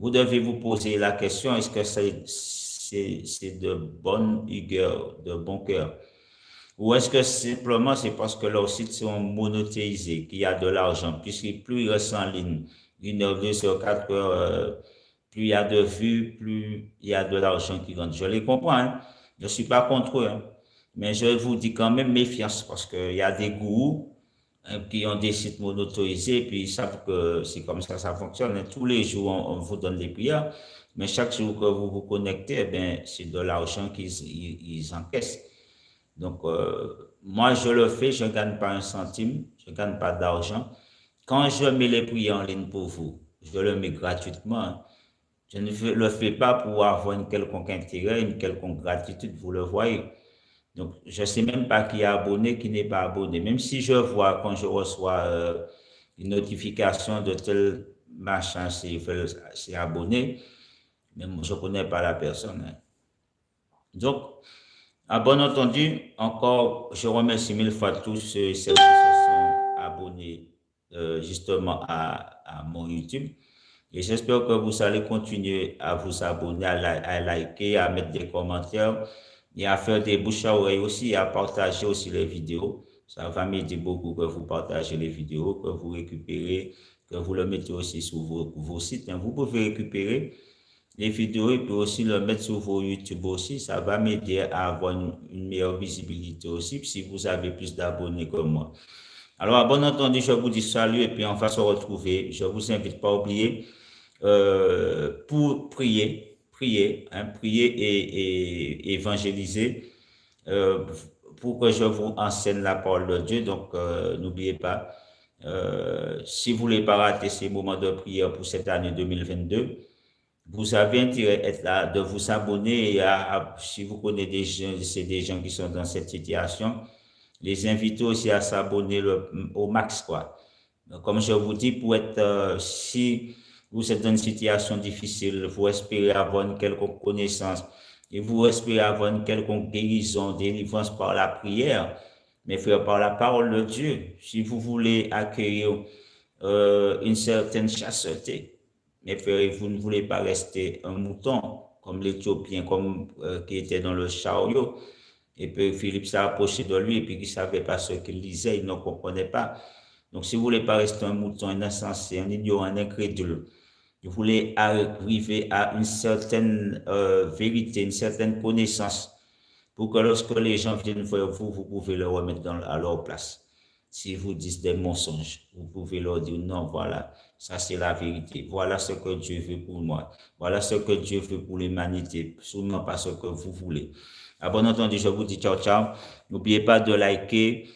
vous devez vous poser la question, est-ce que c'est de bonne rigueur, de bon cœur? Ou est-ce que simplement c'est parce que leurs sites sont monétisés, qu'il y a de l'argent, puisque plus ils restent en ligne, 1 heure, 2 heures, 4 heures, plus il y a de vues, plus il y a de l'argent qui rentre. Je les comprends, hein. Je ne suis pas contre eux, hein. Mais je vous dis quand même méfiance parce qu'il y a des gourous qui ont des sites monétisés, puis ils savent que c'est comme ça fonctionne, hein. Tous les jours, on vous donne les prières, mais chaque jour que vous vous connectez, eh bien, c'est de l'argent qu'ils encaissent. Donc, moi, je le fais, je ne gagne pas un centime, je ne gagne pas d'argent. Quand je mets les prières en ligne pour vous, je le mets gratuitement, hein. Je ne le fais pas pour avoir une quelconque intérêt, une quelconque gratitude, vous le voyez. Donc, je ne sais même pas qui est abonné, qui n'est pas abonné. Même si je vois quand je reçois une notification de tel machin, c'est abonné, mais je ne connais pas la personne, hein. Donc, à bon entendu, encore, je remercie 1000 fois tous ceux et celles qui se sont abonnés justement à mon YouTube. Et j'espère que vous allez continuer à vous abonner, à liker, à mettre des commentaires et à faire des bouches à oreille aussi, à partager aussi les vidéos. Ça va m'aider beaucoup que vous partagez les vidéos, que vous récupérez, que vous le mettez aussi sur vos sites, hein. Vous pouvez récupérer les vidéos et puis aussi le mettre sur vos YouTube aussi. Ça va m'aider à avoir une meilleure visibilité aussi si vous avez plus d'abonnés que moi. Alors, à bon entendu, je vous dis salut et puis on va se retrouver. Je vous invite pas à oublier pour prier et évangéliser pour que je vous enseigne la parole de Dieu. Donc, n'oubliez pas, si vous voulez pas rater ces moments de prière pour cette année 2022, vous avez intérêt de vous abonner et si vous connaissez des gens, c'est des gens qui sont dans cette situation, les inviter aussi à s'abonner au max, quoi. Comme je vous dis, si vous êtes dans une situation difficile, vous espérez avoir une quelconque connaissance et vous espérez avoir une quelconque guérison, délivrance par la prière, mes frères, par la parole de Dieu, si vous voulez accueillir une certaine chasteté, mes frères, vous ne voulez pas rester un mouton comme l'Éthiopien, qui était dans le chariot. Et puis Philippe s'est approché de lui et puis il ne savait pas ce qu'il disait, il ne comprenait pas. Donc si vous ne voulez pas rester un mouton, un insensé, un ignorant, un incrédule, vous voulez arriver à une certaine vérité, une certaine connaissance, pour que lorsque les gens viennent vers vous, vous pouvez le remettre à leur place. Si vous dites des mensonges, vous pouvez leur dire non, voilà, ça c'est la vérité. Voilà ce que Dieu veut pour moi. Voilà ce que Dieu veut pour l'humanité. Sûrement pas ce que vous voulez. À bon entendu, je vous dis ciao, ciao. N'oubliez pas de liker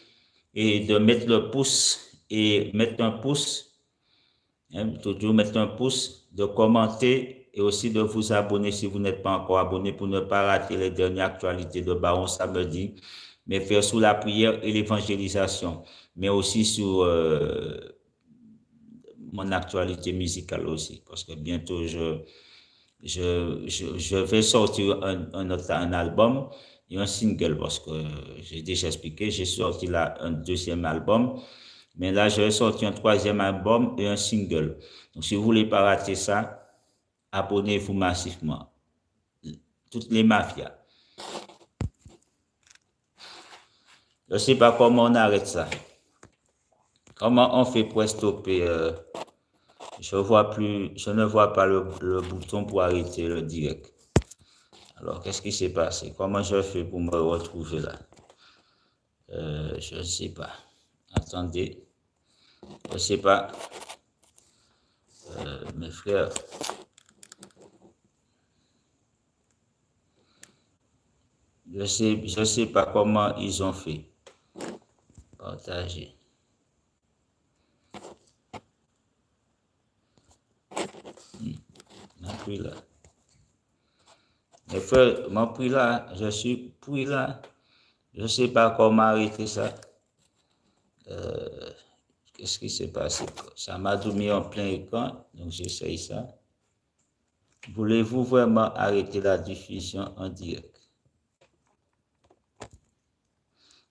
et de mettre le pouce et mettre un pouce, hein, toujours mettre un pouce, de commenter et aussi de vous abonner si vous n'êtes pas encore abonné pour ne pas rater les dernières actualités de Baron Samedi, mais faire sous la prière et l'évangélisation, mais aussi sur mon actualité musicale aussi, parce que bientôt je vais sortir un album et un single, parce que j'ai déjà expliqué, j'ai sorti là un deuxième album, mais là je vais sortir un troisième album et un single. Donc si vous voulez pas rater ça, abonnez-vous massivement. Toutes les mafias. Je ne sais pas comment on arrête ça. Comment on fait pour stopper je ne vois pas le bouton pour arrêter le direct. Alors, qu'est-ce qui s'est passé? Comment je fais pour me retrouver là? Je ne sais pas. Attendez. Je ne sais pas. Mes frères. Je sais pas comment ils ont fait. Partager. Puis là. Mes frères, mon prix là, je suis pris là. Je ne sais pas comment arrêter ça. Qu'est-ce qui s'est passé? Ça m'a tout mis en plein écran, donc j'essaye ça. Voulez-vous vraiment arrêter la diffusion en direct?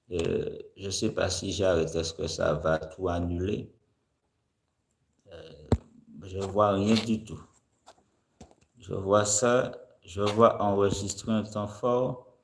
Je ne sais pas si j'arrête, est-ce que ça va tout annuler? Je ne vois rien du tout. Je vois ça. Je vois enregistrer un temps fort.